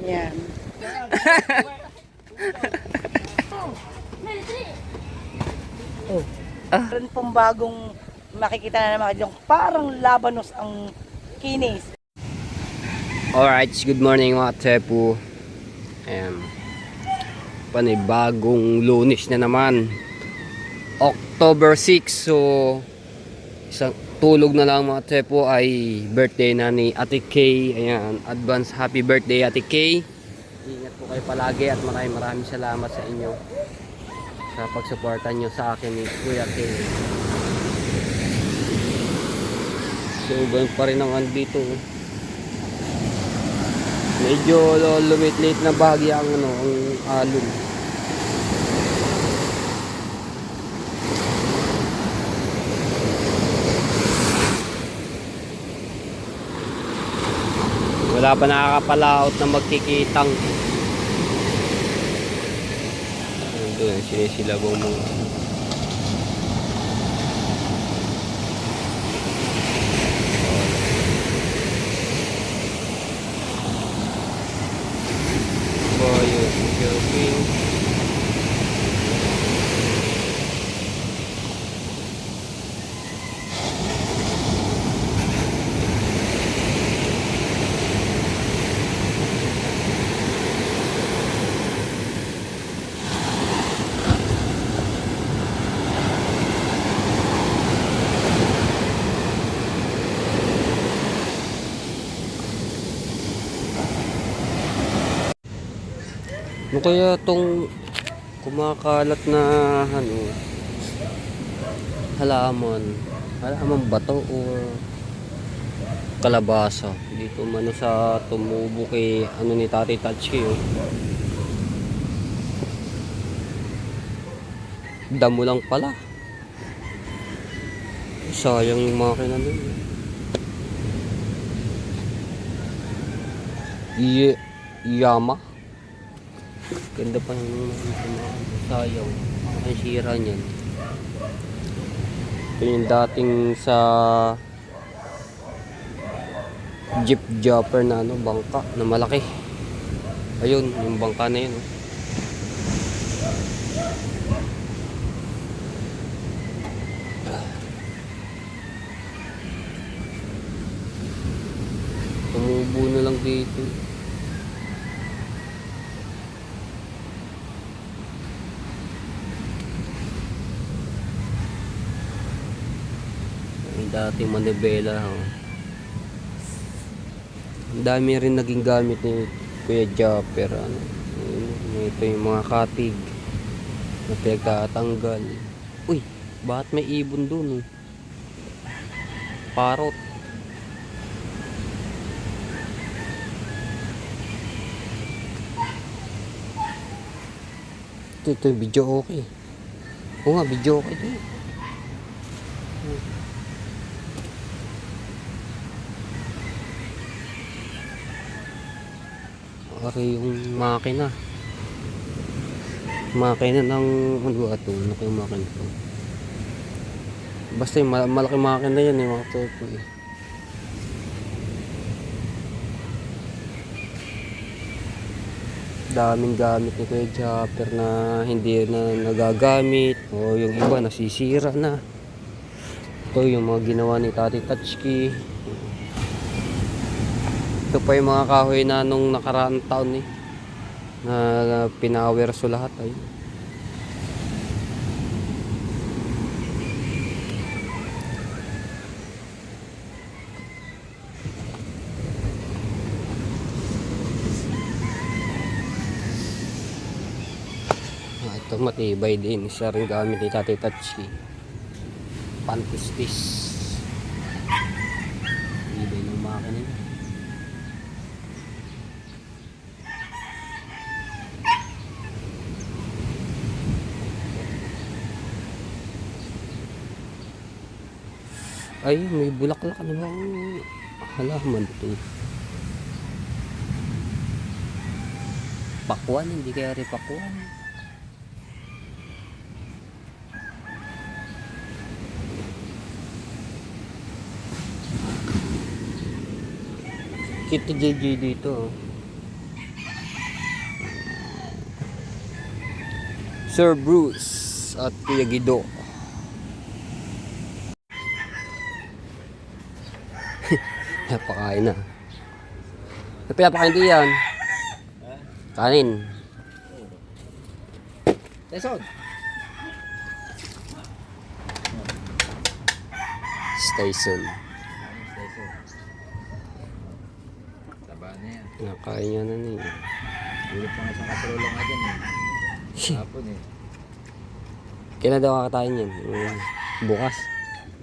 Yan. Oh. Meron pong bagong makikita na naman yung parang labanos ang kinis. Alright, good morning mga tepu. Panibagong Lunes na naman, October 6. So isang tulog na lang mga tepu, ay birthday na ni Ate Kay. Ayan, advance happy birthday Ate Kay. Ingat po kayo palagi at maraming salamat sa inyo sa pagsuporta nyo sa akin ni Kuya Kay. So ganun pa rin ang andito. Medyo lumit-late na bahagya ang ang alon. Wala pa nakakapalaot na magkikitang. Doon sinisilabong mo. Ano kaya tong kumakalat na halaman bato or kalabasa dito mano sa tumubo kay ni Tati Tatsuki, oh. Damo lang pala, sayang yung makina dun. Yama ganda pa yung sayang ang sira niyan. Ito yung dating sa jeep jumper na bangka na malaki. Ayun yung bangka na yun, oh. Tumubo na lang dito. Dating manibela, oh. Ang dami rin naging gamit ni Kuya Japper, ito yung mga katig na pinagtatanggal. Uy, bakit may ibon dun, oh? Parot. Ito yung video okay. Oo nga, video okay ito. Ari yung makina ng ito, yung makina ito. Basta yung malaki makina yan, mga topo, eh. Daming gamit ni Kuya Japper na hindi na nagagamit, o yung iba nasisira na. Ito yung mga ginawa ni Tati Tatsuki. Ito pa yung mga kahoy na nung nakaraang taon, na pinawerso lahat, ay. Ito matibay din, isa rin gamit ni Tati Tatsuki. Pantistis. Ibay ng makina niya. Ay, may bulaklak na bang halaman ito? Pakwan, hindi kaya rin pakwan. Kita JJ dito. Sir Bruce at Kuya Guido. Napakain na. Napakain din yan. Kanin. Tesod. Station. Taba na yan. Nakain niya na niya. Ulit pa nga isang katrolong nga dyan eh. Hapon eh. Kailan daw kakatain yan? Bukas.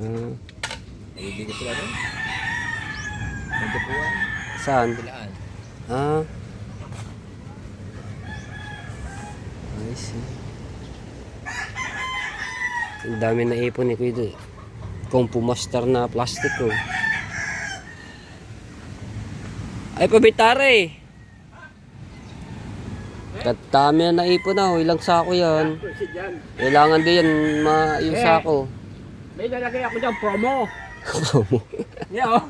Nabibigay sila doon. Nagdapuan. Saan? Pilaan. Ah. I see. Ang dami na ipon ni Kuya. Kung pumaster na plastic ko. Ay, pabitare. Katami na naipon na. Ilang sako yan. Kailangan din yan yung sako. May lalagay ako dyan, promo. Yeah, oh.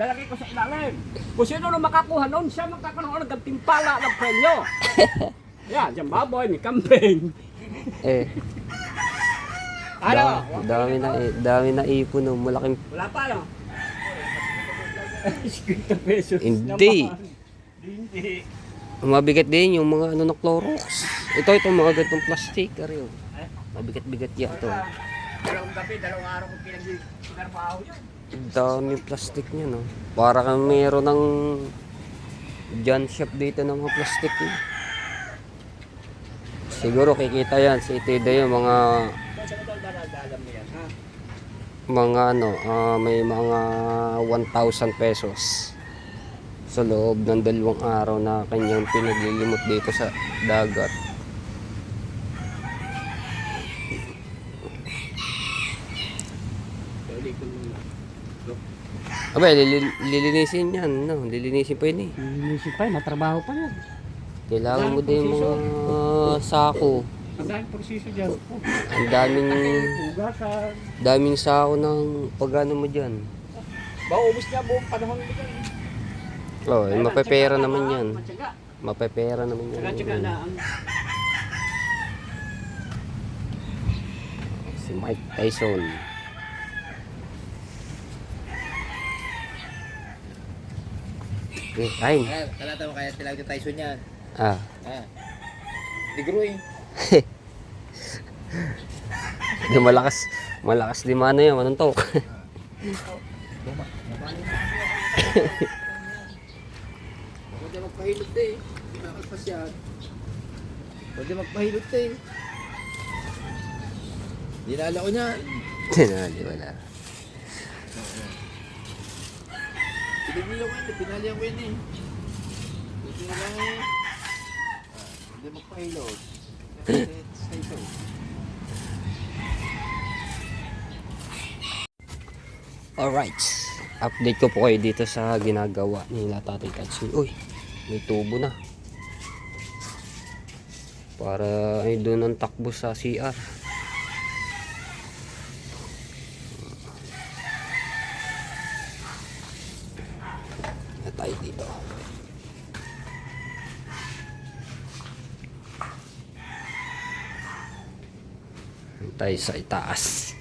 Lalagay ko sa ilalim. Kung sino na makakuha noon, siya magkakaroon ng timpala ng premyo. Yeah, dyan baboy, may campaign. Eh. Ano? Dami na ipon. No. Malaking. Wala pa, no? 50 pesos. Hindi. naman. Hindi. Mabigat din yung mga ano na Clorox. Ito mga ganitong plastic. Ariyo. Mabigat-bigat yan to. Dalawang gabi, dalawang araw kong pinag-pinarbaho yun. Dami plastic niya, no? Para kang meron ng John shop dito ng mga plastic. Eh. Siguro kikita yan sa Itida yung mga Sa ito, dalam mo yan, ha? may mga 1,000 pesos sa loob ng 2 araw na kanyang pinaglilimot dito sa dagat. Abay, lilinisin yan, no? Lilinisin pa yun eh. Inisip pa, matrabaho pa yan. Kailangan mo din mga sako. Ang dahil proseso dyan. Ang Hugasan. daming sako ng pagano mo dyan. Maubos niya buong panahon mo dyan. Oh, mapepera naman yan. Matyaga. Mapepera naman yan. Matyaga na ang... Si Mike Tyson. Kain. Talata mo kaya tinawag yung Tyson yan. Ah. Negro eh. Di malakas di mana yan, manuntok. Pwede magpahilot eh. Nakalpas yan. Pwede magpahilot eh. Dinala ko niya. Tinali wala. Pinagbilang ko yun eh. Pinalihan ko yun eh. Dito na lang eh. Pwede magpahilot. Tyson. Alright. Update ko po kayo dito sa ginagawa nila Tatay Tatsi. Uy, may tubo na. Para ay doon ang takbo sa CR. Na tayo dito. Tayo sa itaas.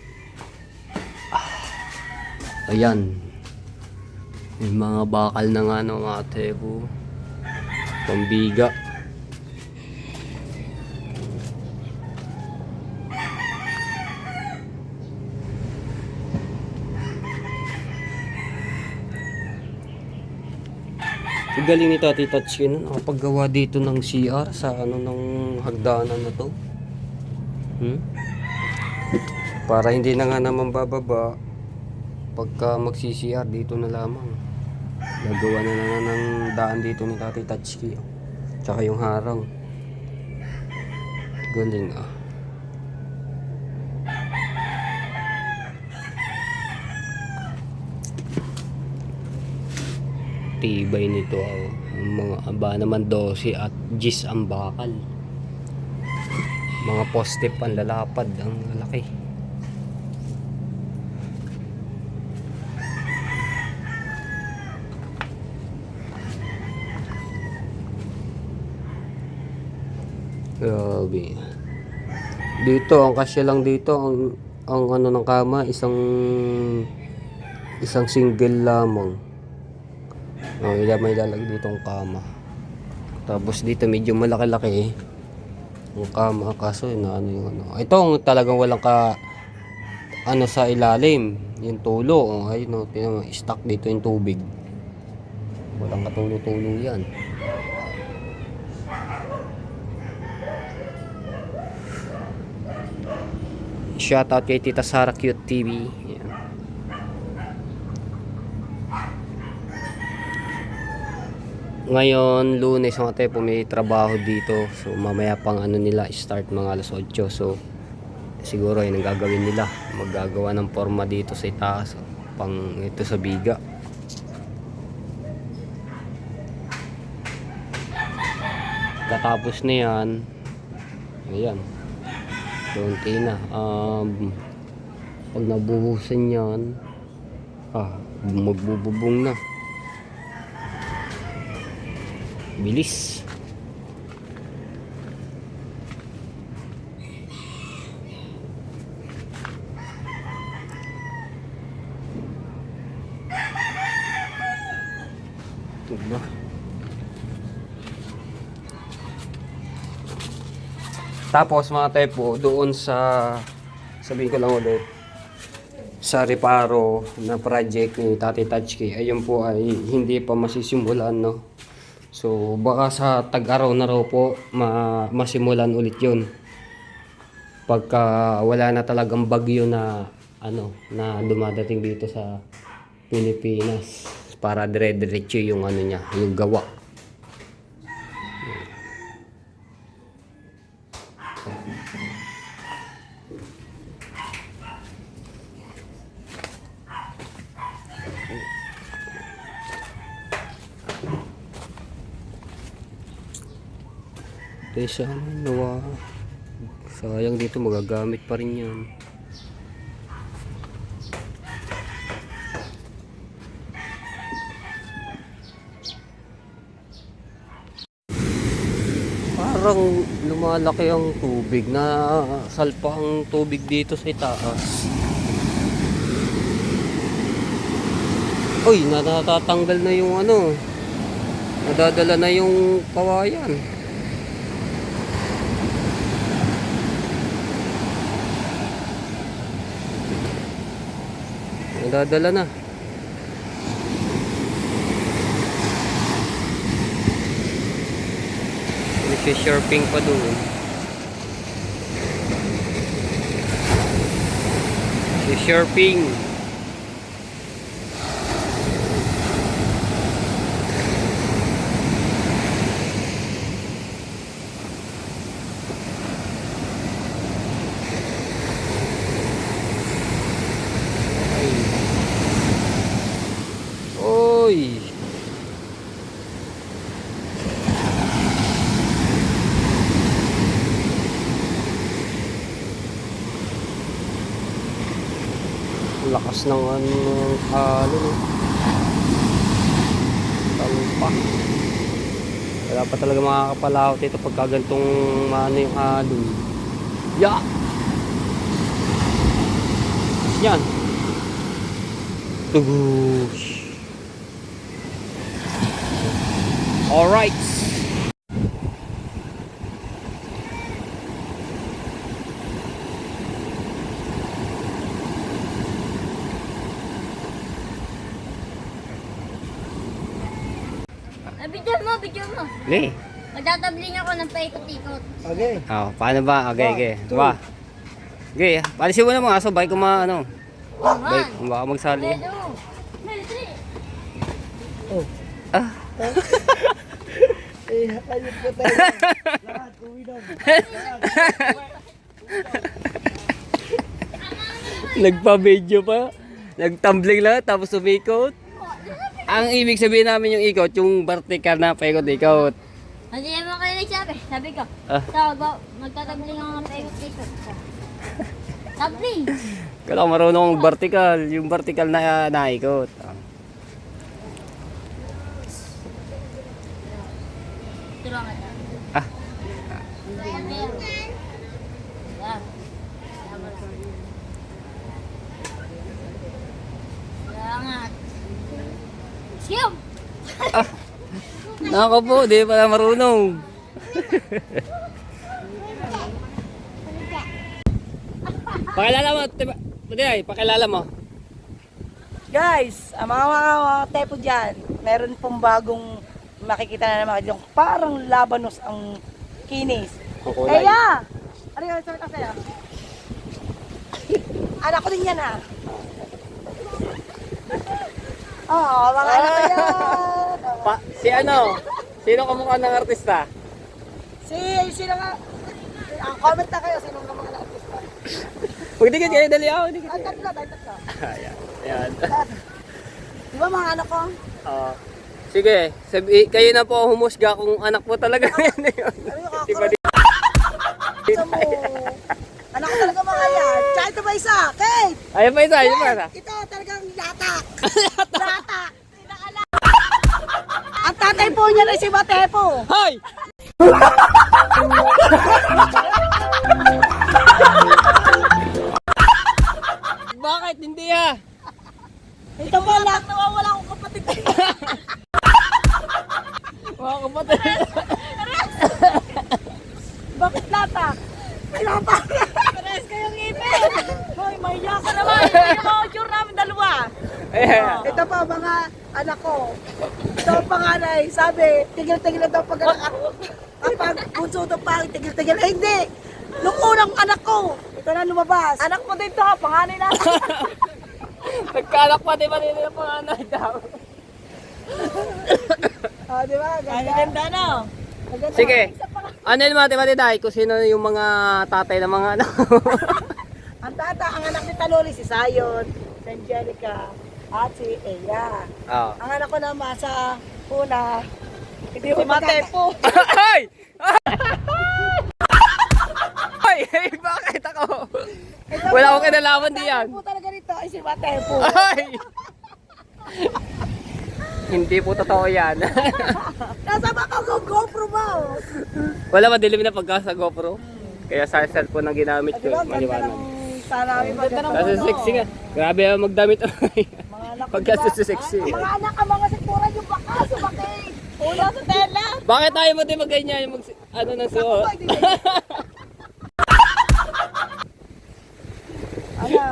Ayan. May mga bakal na nga ng ate ko. Pambiga. Ang galing ni Tati Tatsuki na nakapaggawa dito ng CR sa ano ng hagdanan na to. Para hindi na nga naman bababa pagka magsi-CR dito na lamang. Nagawa na naman ng daan dito ni Tati Tatsuki. Tsaka yung harang. Galing ah. Tibay nito ah. Ang mga aba naman 12 at 10 ang bakal. Mga poste panlalapad ang lalaki. Grabe. Dito, ang kasya lang dito, ang ano ng kama, isang single lamang. Oh, may lalagay dito ang kama. Tapos dito medyo malaki-laki ang kama, kaso na ano yung ano. Ito ang talagang walang ano sa ilalim, yung tulo. Oh, ayun no, tingnan mo, stuck dito yung tubig. Walang katulo-tulo yan. Shoutout kay Tita Sara Cute TV. Yan. Ngayon, Lunes mga tepo, may trabaho dito. So mamaya pang ano nila, start mga alas 8. So siguro yun ang gagawin nila. Maggagawa ng forma dito sa itaas. Pang ito sa biga. Katapos na yan. Ayan. Tunti na. Pag nabuhusan yan, magbububong na. Bilis. Diba? Tapos mga tepo, doon sabihin ko lang ulit, sa Reparo na project ni Tati Tachki, ayun po ay hindi pa masisimulan, no? So baka sa tag-araw na raw po masimulan ulit yun. Pagka wala na talagang bagyo na ano na dumadating dito sa Pilipinas, para dire-diretso yung ano niya, yung gawa. Sana nawa. Sayang dito, magagamit pa rin yan. Parang lumalaki ang tubig, na salpa ang tubig dito sa itaas. Uy, natatanggal na yung ano, nadadala na yung kawayan. Nadadala na. Nagsi-surfing pa doon. Si-surfing. Oy. Lakas ng ano, halo. Talpa. Wala pa talaga makakapalahot ito pagka gantong ano yung halo. Ya! Yan. Tugush. Alright. Video mo. Okay. Magtatabling ako ng paikot-ikot. Okay. Oh, paano ba? Okay, okay. Ba. Okay, palisin mo na mga aso, bye kung ano. Bye, kung baka magsali. Medyo. Oh. Ah. Ayun po tayo. Lahat, uwinom. Nagpa-video pa. Nagtumbling lang tapos umikot. Ang ibig sabihin namin yung ikot, yung vertical na paikot-ikot. Hindi naman kayo nagsabi. Sabi ko, magtatabling ako ng paikot-ikot. Tabling. Kailangan marunong mag-vertical, yung vertical na naikot. Tulungan na. Ah. Yan. Salamat. Siyam! Nako po, di pala marunong. Pakilala mo, pakilala mo. Guys, ang mga tepo dyan, meron pong bagong makikita na naman yung parang labanos ang kinis. Ang kulay. Eya! Ano yung sabi ko sa'yo? Anak ko din yan ha. Oo, mga anak ko yan. Si ano? Sino kamukha ng artista? Sino nga? Ang comment na kayo, sino nga mga artista? Magdikit kayo, dali ako. Magdikit Ay, kayo. tatlo. Ayan. Ayan. Di ba mga anak ko? Oo. Sige, kayo na po humusga kung anak po talaga yan. Ano yung Di ba Sa mo. Anak ko talaga mga yan. Tsaka ito ba isa? Kate! Ayun pa isa, ayun pa isa. Ito talagang latak. Latak. Ang tatay po niya na si Matepo. Hoy! Bakit hindi ah? Ito po lahat nawawala akong kapatid. Mga kapatid. Bakit latak? Latak. Pares kayong ngipin. Hoy, mahiya ka naman. Yung mga sure namin dalawa. Ayan. Ito pa mga anak ko. Ito ang panganay. Sabi, tigil-tigil na daw pag anak. Kapag bunso daw pa, tigil-tigil. Eh hindi. Nung unang anak ko, ito na lumabas. Anak mo din to ha, panganay na. Nagkalak pa, di ba nila ng panganay daw? Di ba? Ganda no? Maganda. Sige. Ano yung mga timatiday kung sino yung mga tatay ng mga ano? Ang ang anak ni Taloli, si Sayon, si Angelica, at si Eya. Oo. Ang anak ko naman sa una, hindi ko Matepo. Ay! Ay! Ay! Bakit ako? Wala akong kinalaman diyan. Ang po talaga nito ay si Matepo. Ay! Hindi po totoo yan. Nasa baka ko GoPro ba? Oh? Wala madilim na pagka sa GoPro. Kaya sa cellphone ang ginamit Di ba? ko. Ganda Maliwanag. ng salamin. Ganda ng Kasi sexy nga. Grabe ang magdamit. mga anak ko. Pagka diba? sexy. Ang mga anak, ang mga sikmura yung baka, sumakay. Una sa tela. Bakit tayo mo din magganyan? Ano ng suot? Ano?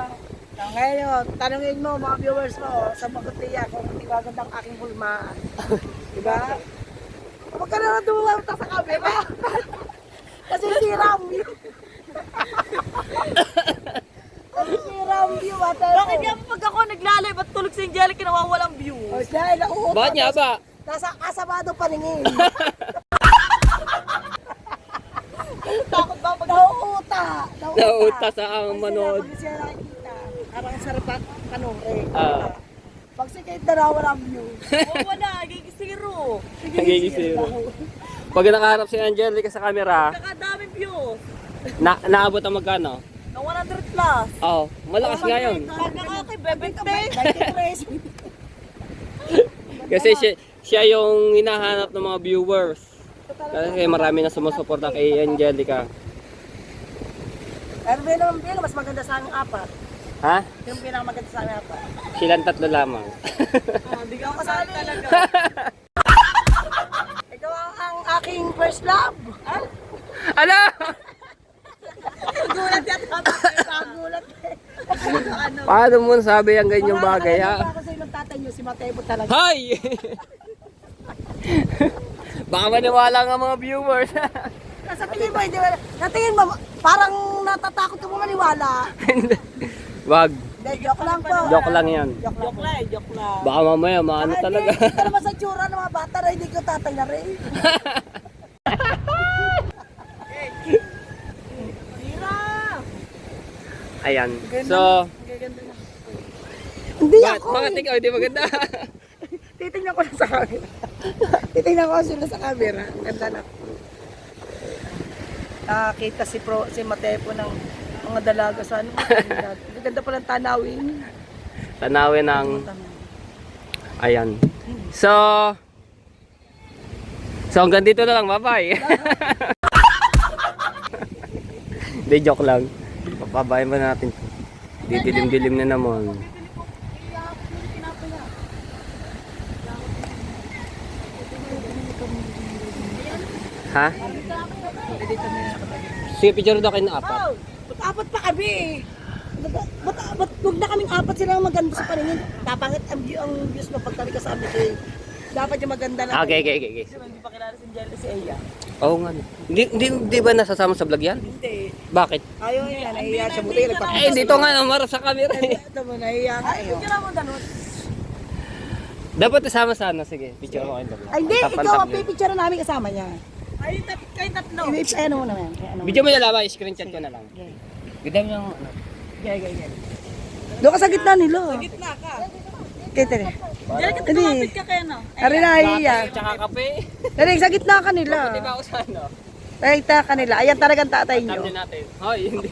Ngayon, tanungin mo mga viewers mo sa Magutiya kung hindi maganda ang aking hulmaan. Diba? Huwag ka na dumulawta sa camera. Kasi si Rambi. Kasi si Rambi, Matepo. Bakit yan pag ako naglalay, ba't tulog si Angelica nawawalang view? O dahil nauutot. Bakit niya ba? Nasa kasabado paningin. Takot ba pag Nauuta. Nauuta sa ang manood. Kasi siya nakikita. Parang ang sarap panoorin. Ah. Pag si Kate na walang view. wala, gigisiro. Nagigisiro. Pag nakaharap si Angelica sa camera, Kakadaming views. naabot ang magkano? Na 100 plus. Oo, malakas nga yun. Pag nakakay, bebente. Kasi siya yung hinahanap ng mga viewers. Kasi marami na sumusuporta kay Angelica. Pero bilang mas maganda sa aming apat. Ha? Yung pinakamaganda sa aming apat. Silang tatlo lamang. Hindi ka kasali talaga. Ikaw ang aking first love. Ano? Gulat yan. Gulat. Paano mo nasabi ang ganyang bagay ha? Ako sa inong tatay niyo, si Matepo talaga. Hay! Baka maniwala nga mga viewers. Sa tingin mo, hindi ba? Sa tingin mo, parang natatakot ka mo maniwala. Wag, Hindi, joke lang po. joke lang yan. Joke lang. Joke lang. Baka mamaya maano Ay, talaga. Hindi ka naman sa tsura ng mga bata na hindi ko tatay na rin. Ayan. So, Hindi bakit? ako. Bakit ikaw hindi maganda? Titingnan ko lang sa camera. Titingnan ko sila sa camera. Ang ganda na. Nakakita si Matepo ng mga dalaga sa ano. Ang ganda palang tanawin. Tanawin ng... Ayan. So hanggang dito na lang. Bye-bye. Hindi, joke lang. Papabayan ba natin? Didilim-dilim na naman. Ha? Sige, picture daw kayo ng apat. Oh, ba't apat pa kami? Ba't huwag na kaming apat sila ang maganda sa paningin? Dapat ang views mo pagtali ka sa amin eh. Dapat yung maganda lang. Okay. Hindi pa kilala si Jelly si Eya. Oo nga. Hindi ba nasasama sa vlog yan? Hindi. Bakit? Ayaw niya, nahiya siya. Buti yung Eh, dito nga namarap sa camera eh. Ito mo, nahiya ka eh. Hindi mo ganun. Dapat isama sana. Sige, picture ko kayo. Ay, hindi. Ikaw ang pipicture namin kasama niya. Ay, kayo tatlo. Ano mo naman. Ano mo. Video mo nalaman, screenshot ko na lang. Ganda mo yung ano. Doon ka sa gitna nila. Gitna ka. Tete. Jelly, tumapit ka kaya no? Ari nahiya. Tsaka kape. Dari, sa gitna ka nila. Di ba ako sa ano? Nakita ka nila. Ayan talagang tatay nyo. Thumbnail natin. Hoy, hindi.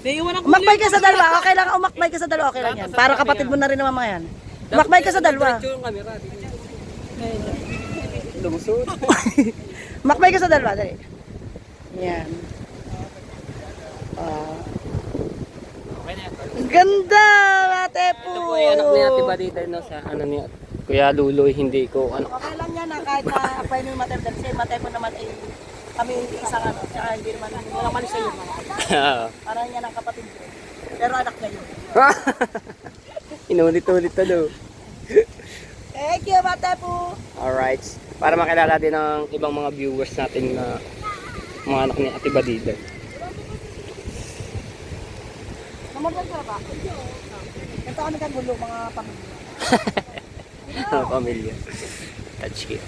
Naiiwan ako. Umakbay ka sa dalawa. Okay lang. Umakbay ka sa dalawa. Okay lang yan. Para kapatid mo na rin naman mga yan. Umakbay ka sa dalawa. Diretso yung camera. Lumusot. Umakbay ka sa dalawa. Dali. Yan. Okay na yan. Ganda, ate po. Ito po yung anak ni Ate Badita no, sa ano ni Kuya Luloy, hindi ko ano. Okay lang yan na kahit na apply mo yung matay. Kasi matay po naman ay kami isang ano. Tsaka hindi naman, walang mali sa iyo. Parang yan ang kapatid ko. Pero anak niya yun. Inulit-ulit na do. Thank you, ate po. Alright. Para makilala din ng ibang mga viewers natin na mga anak ni Ate Badita. Namagyan ka ba? Ito kami kan gulo, mga pamilya. Mga pamilya. Touch it.